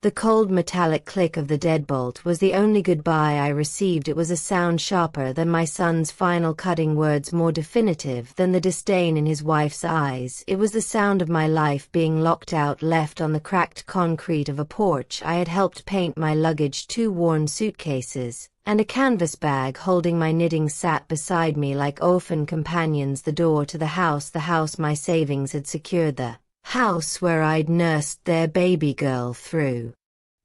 The cold metallic click of the deadbolt was the only goodbye I received. It was a sound sharper than my son's final cutting words, more definitive than the disdain in his wife's eyes. It was the sound of my life being locked out, left on the cracked concrete of a porch I had helped paint. My luggage, 2 worn suitcases, and a canvas bag holding my knitting sat beside me like orphan companions. The door to the house my savings had secured, the house where I'd nursed their baby girl through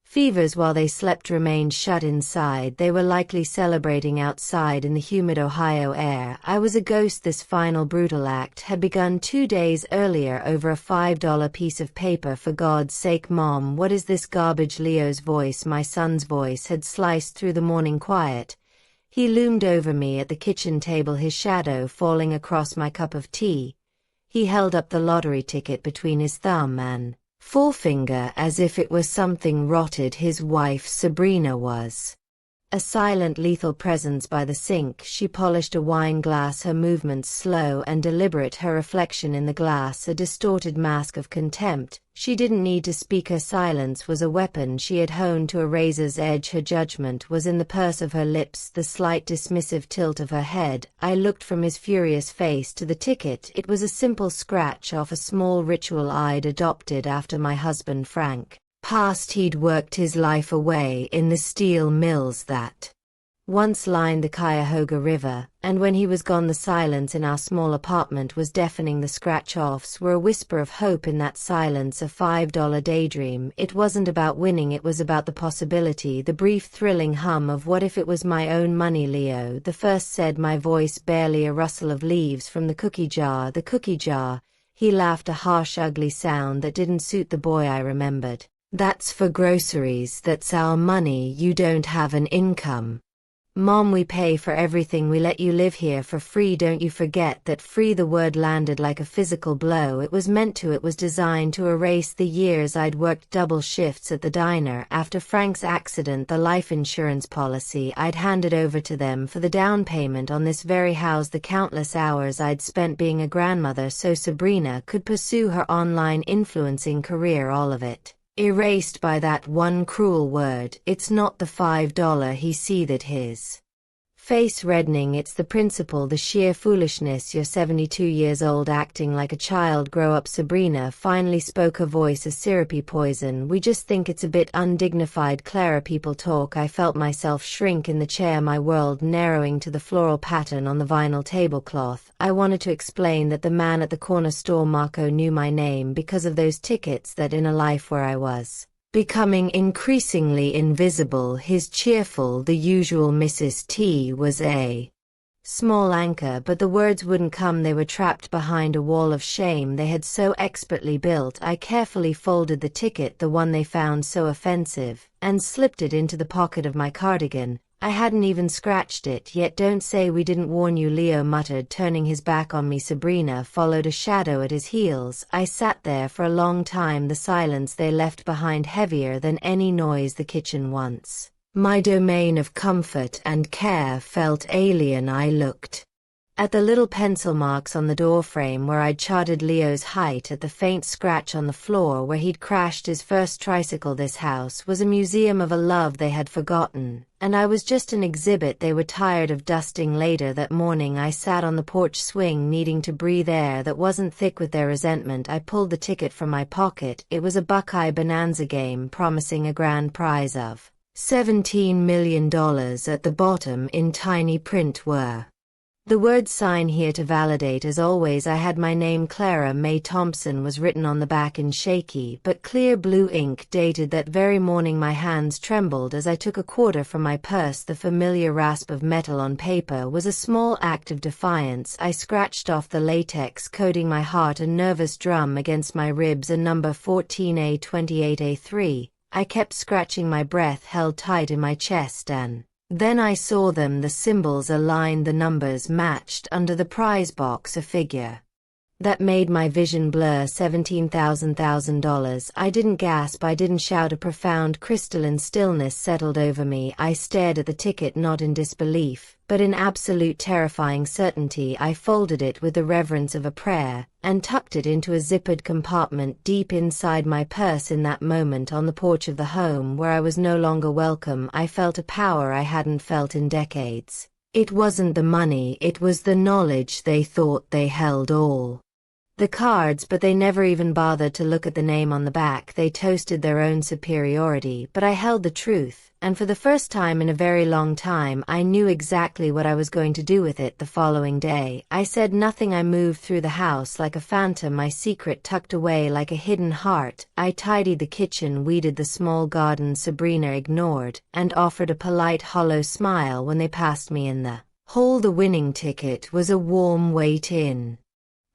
fevers while they slept, remained shut inside. They were likely celebrating outside in the humid Ohio air. I was a ghost. This final brutal act had begun 2 days earlier over a $5 piece of paper. For God's sake, Mom, what is this garbage? Leo's voice, my son's voice, had sliced through the morning quiet. He loomed over me at the kitchen table, his shadow falling across my cup of tea. He held up the lottery ticket between his thumb and forefinger as if it was something rotted. His wife, Sabrina, was a silent, lethal presence by the sink. She polished a wine glass, her movements slow and deliberate, her reflection in the glass a distorted mask of contempt. She didn't need to speak. Her silence was a weapon she had honed to a razor's edge. Her judgment was in the purse of her lips, the slight dismissive tilt of her head. I looked from his furious face to the ticket. It was a simple scratch off a small ritual I'd adopted after my husband Frank passed. He'd worked his life away in the steel mills that once lined the Cuyahoga River, and when he was gone the silence in our small apartment was deafening. The scratch-offs were a whisper of hope in that silence, a $5 daydream. It wasn't about winning, it was about the possibility, the brief thrilling hum of what if it was my own money. Leo, the first, said, my voice barely a rustle of leaves from the cookie jar. The cookie jar. He laughed, a harsh, ugly sound that didn't suit the boy I remembered. That's for groceries, that's our money. You don't have an income. Mom, we pay for everything. We let you live here for free. Don't you forget that. Free. The word landed like a physical blow. It was meant to. It was designed to erase the years I'd worked double shifts at the diner. After Frank's accident, the life insurance policy I'd handed over to them for the down payment on this very house, the countless hours I'd spent being a grandmother so Sabrina could pursue her online influencing career, all of it erased by that one cruel word. It's not the $5. He seethed, his face reddening. It's the principle, the sheer foolishness. You're 72 years old acting like a child. Grow up. Sabrina finally spoke, her voice a syrupy poison. We just think it's a bit undignified, Clara. People talk. I felt myself shrink in the chair, my world narrowing to the floral pattern on the vinyl tablecloth. I wanted to explain that the man at the corner store, Marco, knew my name because of those tickets, that in a life where I was becoming increasingly invisible, his cheerful, the usual Mrs. T was a small anchor, but the words wouldn't come. They were trapped behind a wall of shame they had so expertly built. I carefully folded the ticket, the one they found so offensive, and slipped it into the pocket of my cardigan. I hadn't even scratched it yet. Don't say we didn't warn you, Leo muttered, turning his back on me. Sabrina followed, a shadow at his heels. I sat there for a long time, the silence they left behind heavier than any noise. The kitchen, once my domain of comfort and care, felt alien. I looked at the little pencil marks on the doorframe where I'd charted Leo's height, at the faint scratch on the floor where he'd crashed his first tricycle. This house was a museum of a love they had forgotten, and I was just an exhibit they were tired of dusting. Later that morning I sat on the porch swing, needing to breathe air that wasn't thick with their resentment. I pulled the ticket from my pocket. It was a Buckeye Bonanza game promising a grand prize of $17 million. At the bottom in tiny print were the words, sign here to validate. As always, I had my name, Clara May Thompson, was written on the back in shaky but clear blue ink, dated that very morning. My hands trembled as I took a quarter from my purse. The familiar rasp of metal on paper was a small act of defiance. I scratched off the latex, coating my heart a nervous drum against my ribs, a number 14A28A3. I kept scratching, my breath held tight in my chest, and then I saw them. The symbols aligned, the numbers matched. Under the prize box, a figure that made my vision blur. $17,000. I didn't gasp, I didn't shout. A profound crystalline stillness settled over me. I stared at the ticket, not in disbelief, but in absolute terrifying certainty. I folded it with the reverence of a prayer, and tucked it into a zippered compartment deep inside my purse. In that moment, on the porch of the home where I was no longer welcome, I felt a power I hadn't felt in decades. It wasn't the money, it was the knowledge they thought they held all the cards, but they never even bothered to look at the name on the back. They toasted their own superiority, but I held the truth, and for the first time in a very long time, I knew exactly what I was going to do with it. The following day, I said nothing. I moved through the house like a phantom, my secret tucked away like a hidden heart. I tidied the kitchen, weeded the small garden Sabrina ignored, and offered a polite hollow smile when they passed me in the hall. The winning ticket was a warm weight in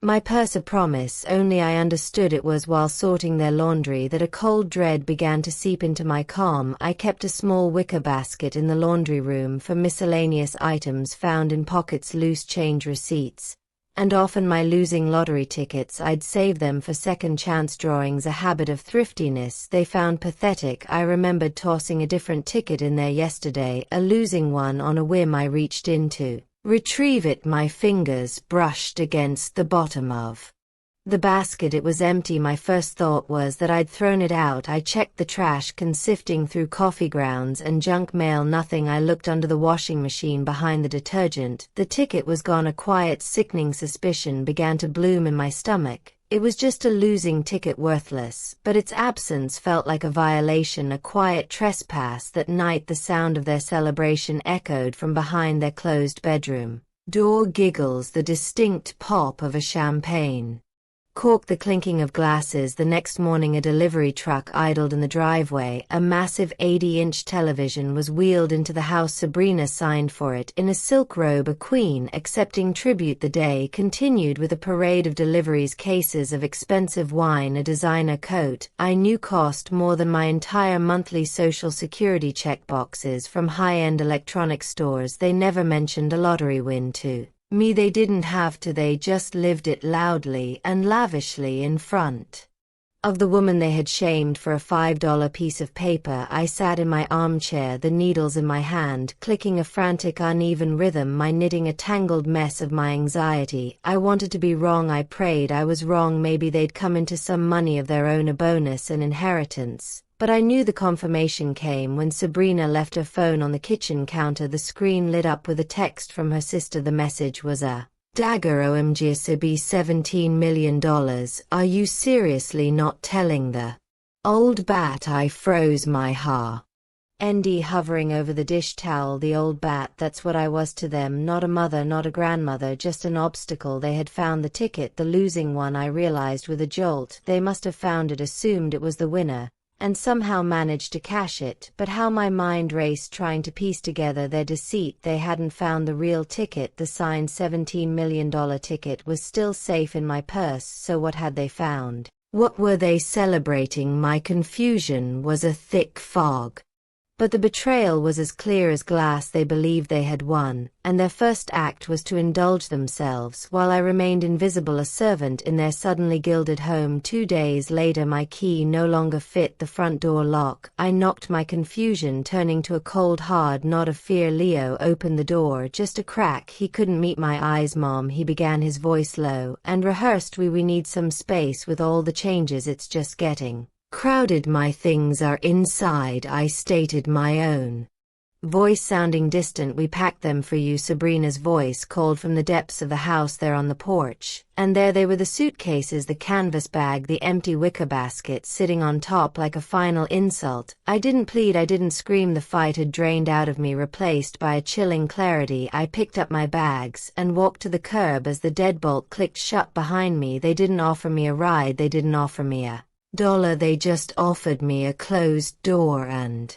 my purse, a promise only I understood. It was while sorting their laundry that a cold dread began to seep into my calm. I kept a small wicker basket in the laundry room for miscellaneous items found in pockets, loose change, receipts, and often my losing lottery tickets. I'd save them for second chance drawings, a habit of thriftiness they found pathetic. I remembered tossing a different ticket in there yesterday, a losing one. On a whim I reached into retrieve it. My fingers brushed against the bottom of the basket. It was empty. My first thought was that I'd thrown it out. I checked the trash can, sifting through coffee grounds and junk mail. Nothing. I looked under the washing machine behind the detergent. The ticket was gone. A quiet, sickening suspicion began to bloom in my stomach. It was just a losing ticket, worthless, but its absence felt like a violation, a quiet trespass. That night the sound of their celebration echoed from behind their closed bedroom door. Giggles, the distinct pop of a champagne cork, the clinking of glasses. The next morning a delivery truck idled in the driveway. A massive 80-inch television was wheeled into the house. Sabrina signed for it in a silk robe, a queen accepting tribute. The day continued with a parade of deliveries, cases of expensive wine, a designer coat I knew cost more than my entire monthly social security check, boxes from high-end electronic stores. They never mentioned a lottery win to me. They didn't have to, they just lived it loudly and lavishly in front of the woman they had shamed for a $5 piece of paper. I sat in my armchair, the needles in my hand, clicking a frantic, uneven rhythm, my knitting a tangled mess of my anxiety. I wanted to be wrong. I prayed I was wrong. Maybe they'd come into some money of their own, a bonus, an inheritance. But I knew the confirmation came when Sabrina left her phone on the kitchen counter. The screen lit up with a text from her sister. The message was a dagger. OMG, Sabi, $17 million. Are you seriously not telling the old bat? I froze. My ND hovering over the dish towel. The old bat, that's what I was to them. Not a mother, not a grandmother, just an obstacle. They had found the ticket, the losing one. I realized with a jolt. They must have found it, assumed it was the winner, and somehow managed to cash it. But how my mind raced trying to piece together their deceit. They hadn't found the real ticket. The signed $17 million ticket was still safe in my purse. So what had they found? What were they celebrating? My confusion was a thick fog. But the betrayal was as clear as glass. They believed they had won, and their first act was to indulge themselves while I remained invisible, a servant in their suddenly gilded home. 2 days later my key no longer fit the front door lock. I knocked, my confusion turning to a cold hard nod of fear. Leo opened the door just a crack. He couldn't meet my eyes. Mom, he began, his voice low and rehearsed. We need some space with all the changes. It's just getting crowded. My things are inside, I stated, my own voice sounding distant. We packed them for you. Sabrina's voice called from the depths of the house there on the porch. And there they were, the suitcases, the canvas bag, the empty wicker basket sitting on top like a final insult. I didn't plead, I didn't scream. The fight had drained out of me, replaced by a chilling clarity. I picked up my bags and walked to the curb as the deadbolt clicked shut behind me. They didn't offer me a ride, they didn't offer me a dollar, they just offered me a closed door and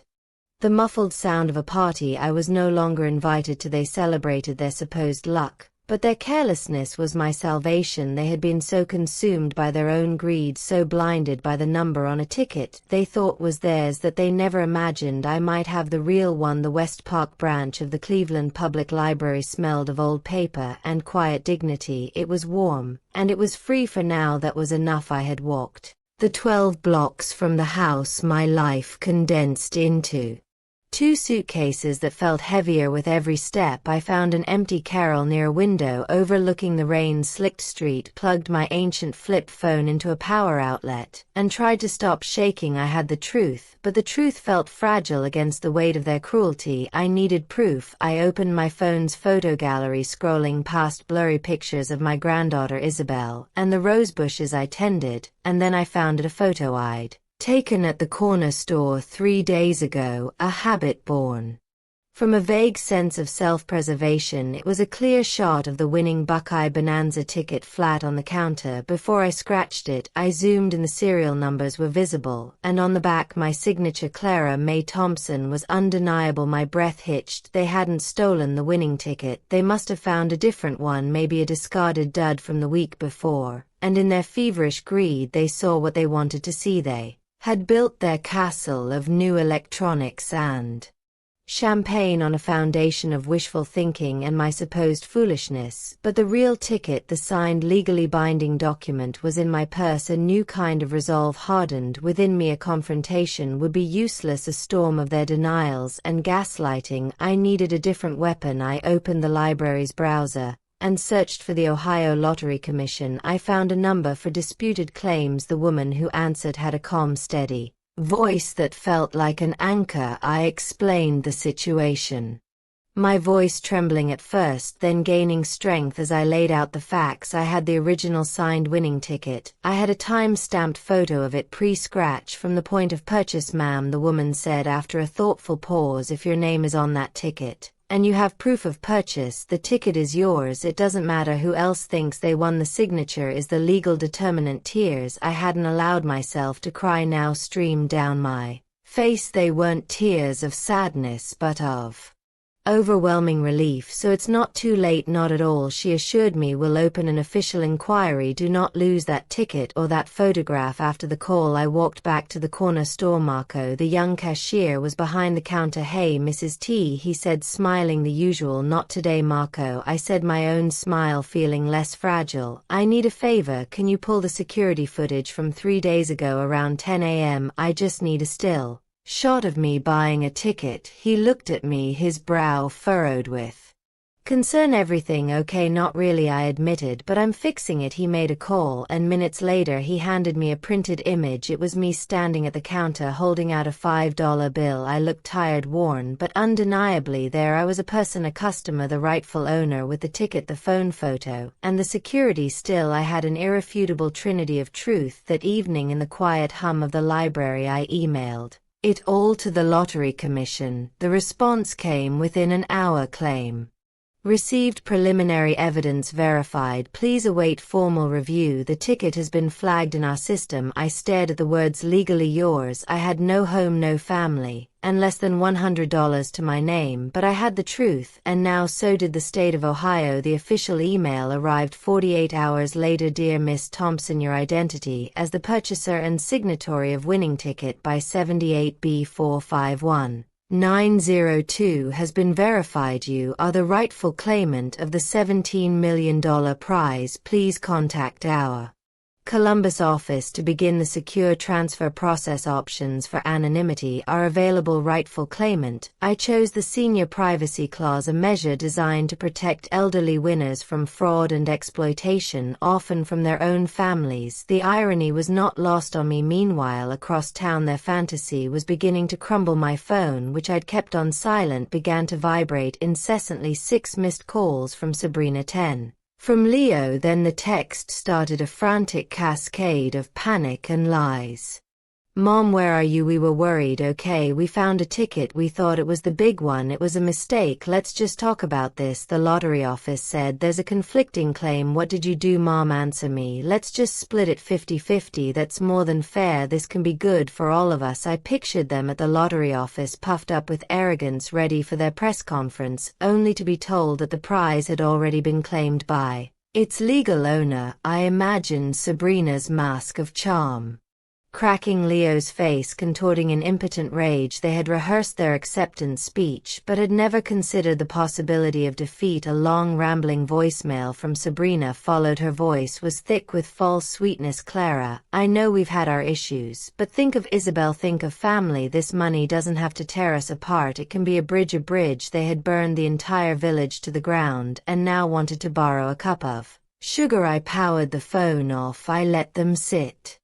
the muffled sound of a party I was no longer invited to. They celebrated their supposed luck But their carelessness was my salvation. They had been so consumed by their own greed, so blinded by the number on a ticket they thought was theirs, that they never imagined I might have the real one. The West Park branch of the Cleveland Public Library smelled of old paper and quiet dignity. It was warm, and it was free. For now that was enough. I had walked the 12 blocks from the house my life condensed into 2 suitcases that felt heavier with every step. I found an empty carrel near a window overlooking the rain-slicked street, plugged my ancient flip phone into a power outlet, and tried to stop shaking. I had the truth, but the truth felt fragile against the weight of their cruelty. I needed proof. I opened my phone's photo gallery, scrolling past blurry pictures of my granddaughter Isabel and the rose bushes I tended, and then I found it, a photo I'd taken at the corner store 3 days ago, a habit born from a vague sense of self-preservation. It was a clear shot of the winning Buckeye Bonanza ticket flat on the counter. Before I scratched it, I zoomed in. The serial numbers were visible, and on the back my signature, Clara Mae Thompson, was undeniable. My breath hitched. They hadn't stolen the winning ticket. They must have found a different one, maybe a discarded dud from the week before, and in their feverish greed they saw what they wanted to see. They had built their castle of new electronics and champagne on a foundation of wishful thinking and my supposed foolishness. But the real ticket, the signed, legally binding document, was in my purse. A new kind of resolve hardened within me. A confrontation would be useless. A storm of their denials and gaslighting. I needed a different weapon. I opened the library's browser and searched for the Ohio Lottery Commission. I found a number for disputed claims. The woman who answered had a calm, steady voice that felt like an anchor. I explained the situation, my voice trembling at first, then gaining strength as I laid out the facts. I had the original signed winning ticket. I had a time-stamped photo of it, pre-scratch, from the point of purchase. Ma'am, the woman said after a thoughtful pause, if your name is on that ticket, and you have proof of purchase, the ticket is yours. It doesn't matter who else thinks they won. The signature is the legal determinant. Tears I hadn't allowed myself to cry now streamed down my face. They weren't tears of sadness, but of overwhelming relief. So it's not too late. Not at all, she assured me. We'll open an official inquiry. Do not lose that ticket or that photograph. After the call, I walked back to the corner store. Marco, the young cashier, was behind the counter. Hey, Mrs. T, he said, smiling. The usual. Not today, Marco, I said, my own smile feeling less fragile. I need a favor. Can you pull the security footage from 3 days ago around 10 a.m.? I just need a still shot of me buying a ticket. He looked at me, his brow furrowed with concern. Everything okay? Not really, I admitted, but I'm fixing it. He made a call, and minutes later he handed me a printed image. It was me standing at the counter holding out a $5 bill. I looked tired, worn, but undeniably there I was, a person, a customer, the rightful owner, with the ticket, the phone photo, and the security still. I had an irrefutable trinity of truth. That evening, in the quiet hum of the library, I emailed it all to the Lottery Commission. The response came within an hour. Claim received, preliminary evidence verified. Please await formal review. The ticket has been flagged in our system. I stared at the words legally yours. I had no home, no family, and less than $100 to my name, but I had the truth, and now so did the state of Ohio. The official email arrived 48 hours later. Dear Miss Thompson, your identity as the purchaser and signatory of winning ticket by 78B451902 has been verified. You are the rightful claimant of the $17 million prize. Please contact our Columbus office to begin the secure transfer process. Options for anonymity are available. Rightful claimant. I chose the senior privacy clause, a measure designed to protect elderly winners from fraud and exploitation, often from their own families. The irony was not lost on me. Meanwhile, across town their fantasy was beginning to crumble. My phone, which I'd kept on silent, began to vibrate incessantly. 6 missed calls from Sabrina, 10 from Leo. Then the text started, a frantic cascade of panic and lies. Mom, where are you? We were worried. Okay, we found a ticket. We thought it was the big one. It was a mistake. Let's just talk about this. The lottery office said there's a conflicting claim. What did you do? Mom, answer me. Let's just split it 50-50. That's more than fair. This can be good for all of us. I pictured them at the lottery office, puffed up with arrogance, ready for their press conference, only to be told that the prize had already been claimed by its legal owner. I imagined Sabrina's mask of charm cracking, Leo's face contorting in impotent rage. They had rehearsed their acceptance speech, but had never considered the possibility of defeat. A long, rambling voicemail from Sabrina followed. Her voice was thick with false sweetness. Clara, I know we've had our issues, but think of Isabel, think of family. This money doesn't have to tear us apart. It can be a bridge. They had burned the entire village to the ground, and now wanted to borrow a cup of sugar. I powered the phone off. I let them sit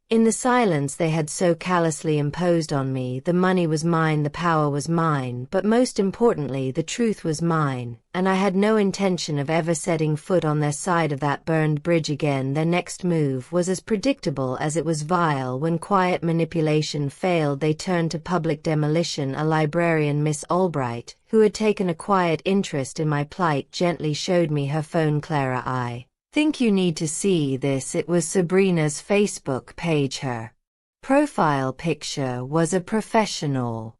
in the silence they had so callously imposed on me. The money was mine, the power was mine, but most importantly, the truth was mine, and I had no intention of ever setting foot on their side of that burned bridge again. Their next move was as predictable as it was vile. When quiet manipulation failed, they turned to public demolition. A librarian, Miss Albright, who had taken a quiet interest in my plight, gently showed me her phone. Clara, I think you need to see this. It was Sabrina's Facebook page. Her profile picture was a professional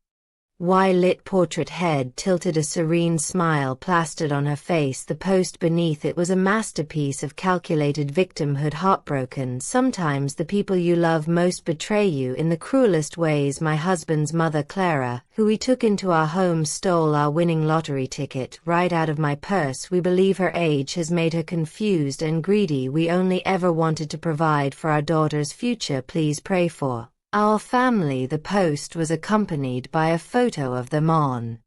lit portrait, head tilted, a serene smile plastered on her face. The post beneath it was a masterpiece of calculated victimhood. Heartbroken, sometimes the people you love most betray you in the cruelest ways. My husband's mother, Clara, who we took into our home, stole our winning lottery ticket right out of my purse. We believe her age has made her confused and greedy. We only ever wanted to provide for our daughter's future. Please pray for our family. The post was accompanied by a photo of them on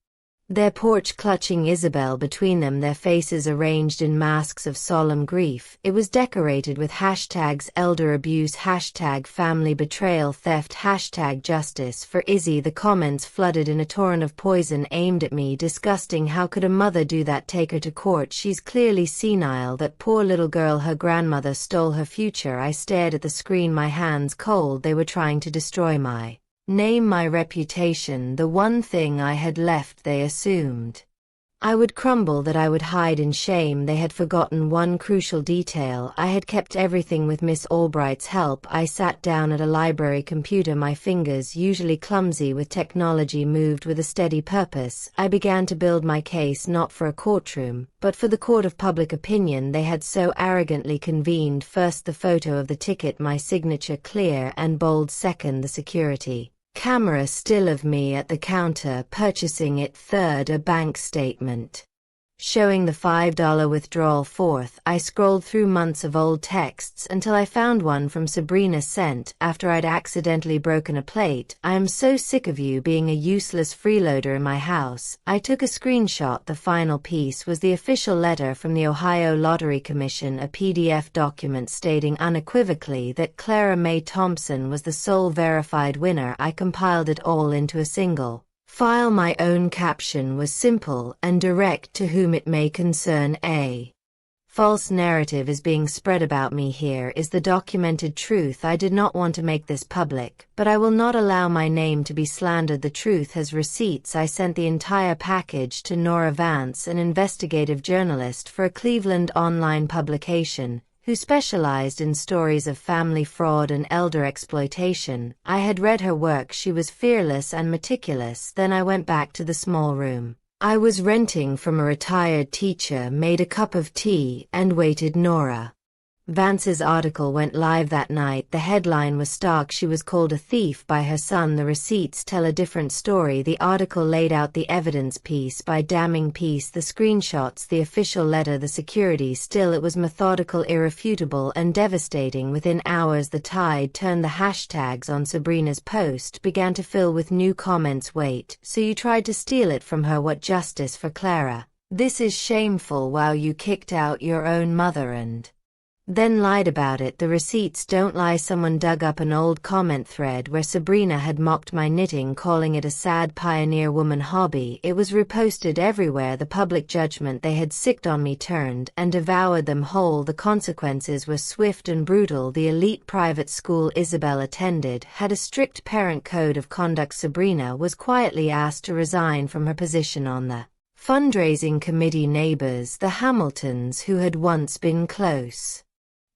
their porch, clutching Isabel between them, their faces arranged in masks of solemn grief. It was decorated with hashtags: elder abuse, hashtag family betrayal, theft, hashtag justice for Izzy. The comments flooded in a torrent of poison aimed at me. Disgusting. How could a mother do that? Take her to court. She's clearly senile. That poor little girl, her grandmother stole her future. I stared at the screen, my hands cold. They were trying to destroy my name, my reputation, the one thing I had left. They assumed I would crumble, that I would hide in shame. They had forgotten one crucial detail. I had kept everything. With Miss Albright's help, I sat down at a library computer. My fingers, usually clumsy with technology, moved with a steady purpose. I began to build my case, not for a courtroom, but for the court of public opinion they had so arrogantly convened. First, the photo of the ticket, my signature clear and bold. Second, the security camera still of me at the counter purchasing it. Third, a bank statement showing the $5 withdrawal. Fourth, I scrolled through months of old texts until I found one from Sabrina sent after I'd accidentally broken a plate. I am so sick of you being a useless freeloader in my house. I took a screenshot. The final piece was the official letter from the Ohio Lottery Commission, a PDF document stating unequivocally that Clara Mae Thompson was the sole verified winner. I compiled it all into a single file. My own caption was simple and direct: to whom it may concern, a false narrative is being spread about me. Here is the documented truth. I did not want to make this public, but I will not allow my name to be slandered. The truth has receipts. I sent the entire package to Nora Vance, an investigative journalist for a Cleveland online publication, who specialized in stories of family fraud and elder exploitation. I had read her work. She was fearless and meticulous. Then I went back to the small room I was renting from a retired teacher, made a cup of tea, and waited. Nora Vance's article went live that night. The headline was stark: she was called a thief by her son. The receipts tell a different story. The article laid out the evidence piece by damning piece: the screenshots, the official letter, the security. Still, it was methodical, irrefutable, and devastating. Within hours the tide turned. The hashtags on Sabrina's post began to fill with new comments. Wait, so you tried to steal it from her? What justice for Clara? This is shameful. Wow, you kicked out your own mother and then lied about it. The receipts don't lie. Someone dug up an old comment thread where Sabrina had mocked my knitting, calling it a sad pioneer woman hobby. It was reposted everywhere. The public judgment they had sicked on me turned and devoured them whole. The consequences were swift and brutal. The elite private school Isabel attended had a strict parent code of conduct. Sabrina was quietly asked to resign from her position on the fundraising committee. Neighbors, the Hamiltons, who had once been close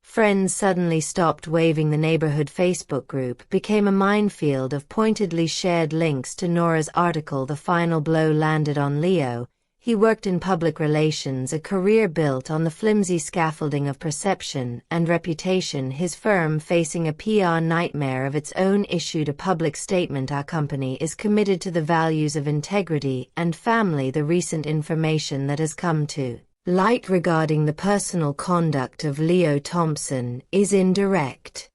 friends, suddenly stopped waving. The neighborhood Facebook group became a minefield of pointedly shared links to Nora's article. The final blow landed on Leo. He worked in public relations, a career built on the flimsy scaffolding of perception and reputation, his firm facing a PR nightmare of its own. Issued a public statement: our company is committed to the values of integrity and family. The recent information that has come to light regarding the personal conduct of Leo Thompson is in direct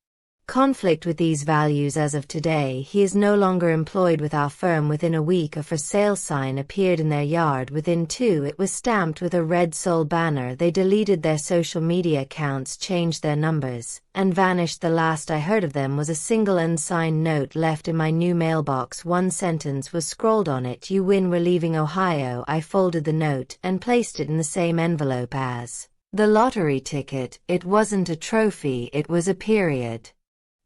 conflict with these values. As of today, he is no longer employed with our firm. Within a week, a for sale sign appeared in their yard. Within 2, it was stamped with a red soul banner. They deleted their social media accounts, changed their numbers, and vanished. The last I heard of them was a single unsigned note left in my new mailbox. One sentence was scrawled on it: "You win, we're leaving Ohio." I folded the note and placed it in the same envelope as the lottery ticket. It wasn't a trophy, it was a period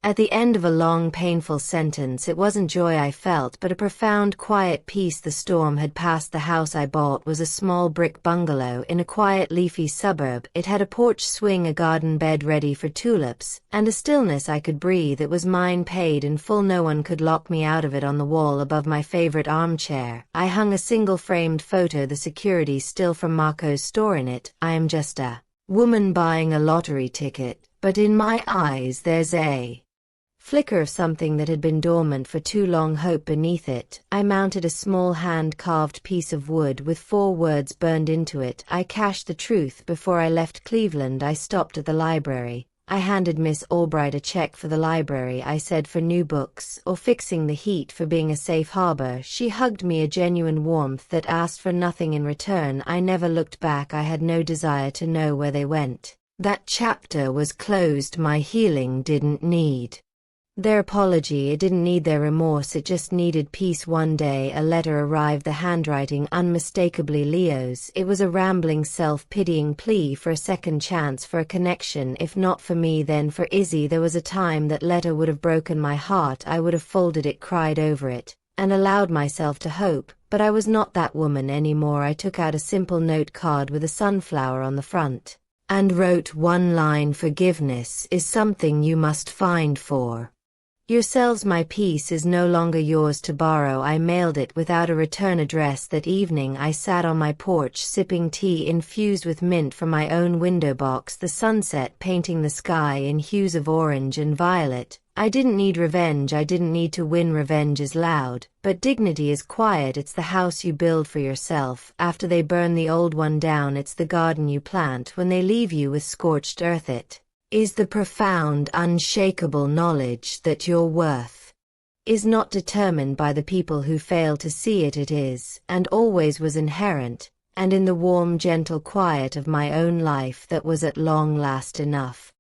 at the end of a long, painful sentence. It wasn't joy I felt, but a profound, quiet peace. The storm had passed. The house I bought was a small brick bungalow in a quiet, leafy suburb. It had a porch swing, a garden bed ready for tulips, and a stillness I could breathe. It was mine, paid in full. No one could lock me out of it. On the wall above my favorite armchair, I hung a single framed photo, the security still from Marco's store. In it, I am just a woman buying a lottery ticket, but in my eyes there's a flicker of something that had been dormant for too long, hope beneath it. I mounted a small hand-carved piece of wood with 4 words burned into it: I cached the truth. Before I left Cleveland, I stopped at the library. I handed Miss Albright a check for the library, I said, for new books, or fixing the heat, for being a safe harbor. She hugged me, a genuine warmth that asked for nothing in return. I never looked back. I had no desire to know where they went. That chapter was closed. My healing didn't need their apology, it didn't need their remorse, it just needed peace. One day a letter arrived, the handwriting unmistakably Leo's. It was a rambling, self-pitying plea for a second chance, for a connection, if not for me then for Izzy. There was a time that letter would have broken my heart. I would have folded it, cried over it, and allowed myself to hope, but I was not that woman anymore. I took out a simple note card with a sunflower on the front, and wrote one line: forgiveness is something you must find for yourselves. My peace is no longer yours to borrow. I mailed it without a return address. That evening I sat on my porch sipping tea infused with mint from my own window box, the sunset painting the sky in hues of orange and violet. I didn't need revenge, I didn't need to win. Revenge is loud, but dignity is quiet. It's the house you build for yourself after they burn the old one down. It's the garden you plant when they leave you with scorched earth. It is the profound, unshakable knowledge that your worth is not determined by the people who fail to see it. It is, and always was, inherent, and in the warm, gentle quiet of my own life that was at long last enough